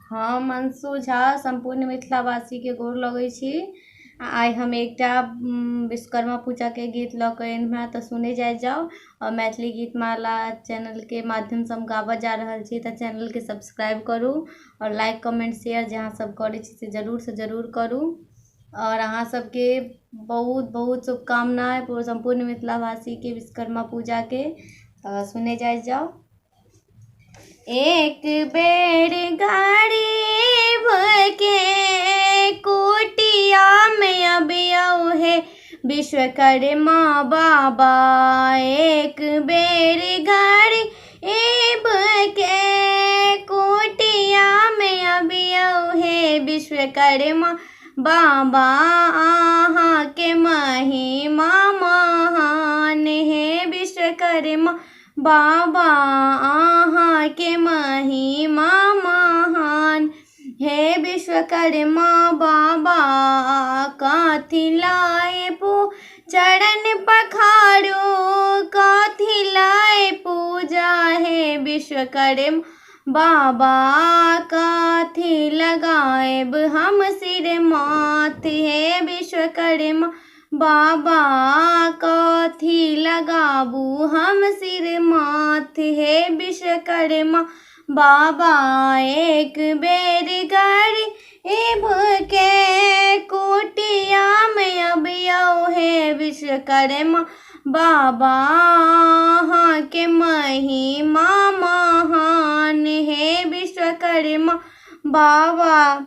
हम अंशु झा संपूर्ण मिथिलावासी के गोर लगै छी। आइ हम एकटा विश्वकर्मा पूजा के गीत लऽ कऽ एलहुँ तऽ सुने जाओ। और मैथिली गीतमाला चैनल के माध्यम से हम गाबऽ जा रहल छी, तऽ चैनल के सब्सक्राइब करू और लाइक कमेंट शेयर जहाँ सब करै छी से जरूर करू। और अहाँ सबके बहुत बहुत शुभकामनाएं पूरे संपूर्ण मिथिलावासी के विश्वकर्मा पूजा के। सुने जाओ। एक बेर गरीब के कुटिया में अबियौ हे विश्वकर्मा बाबा। एक बेर गरीब के कुटिया में अबियौ हे विश्वकर्मा बाबा। आहाँ के महिमा महान हे विश्वकर्मा बाबा। आहाँ के महिमा महान हे विश्वकर्मा बाबा। कथी लाए चरण पखारो, कथी लाए पूजा हे विश्वकर्मा बाबा। कथी लगाएब हम सिर माथ हे विश्वकर्मा बाबा। कथी लगाबू हम सिर माथ हे विश्वकर्मा बाबा। एक बेर गरीब के कुटिया में अबियौ हे विश्वकर्मा बाबा। आहाँ के महिमा महान हे विश्वकर्मा बाबा।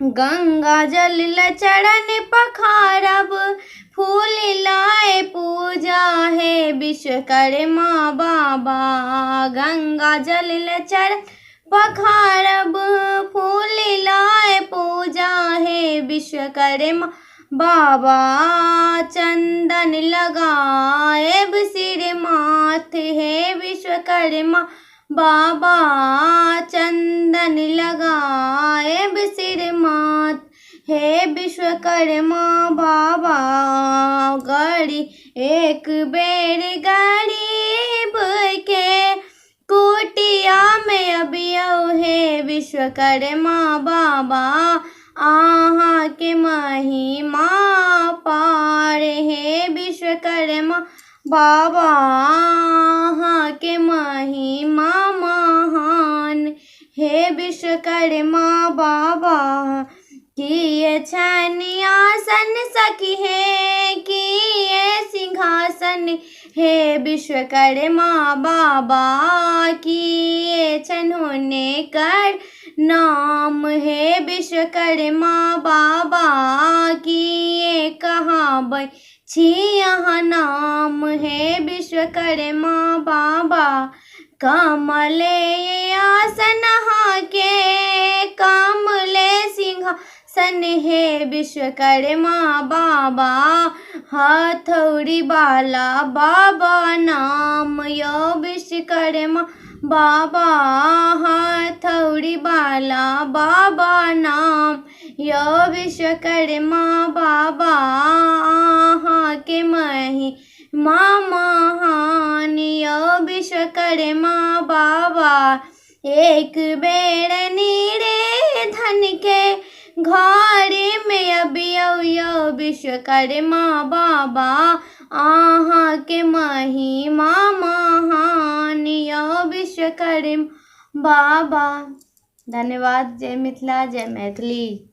गंगा जल चरण पखारब, फूल लाए पूजा हे विश्वकर्मा बाबा। गंगा जल चरण पखारब, फूल लाए पूजा हे विश्वकर्मा बाबा। चंदन लगाएब सिर माथ हे विश्वकर्मा बाबा। चंदन लगाएब सिर माथ हे विश्वकर्मा बाबा। गरी एक बेर गरीब के कुटिया में अबियौ हे विश्वकर्मा बाबा। आहाँ के महिमा पार हे विश्वकर्मा बाबा। आहाँ के महिमा महान हे विश्वकर्मा बाबा। किए छन आसन सखी है, किए सिंहासन हे विश्वकर्मा बाबा। किए छन होने कर नाम हे विश्वकर्मा बाबा। किए कहाबै छी यहाँ नाम हे विश्वकर्मा बाबा। कमले आसन के, कमले सिंहासन हे विश्वकर्मा बाबा। हथौड़ी वाला बाबा नाम यो विश्वकर्मा बाबा। हथौड़ी वाला बाबा नाम यो विश्वकर्मा बाबा। आहाँ के महिमा महान यो विश्वकर्मा बाबा। एक बेर नीरे धन के घर में अबियौ यो विश्वकर्मा बाबा। आहाँ के महिमा महान यो विश्वकर्मा बाबा। धन्यवाद। जय मिथिला, जय मैथिली।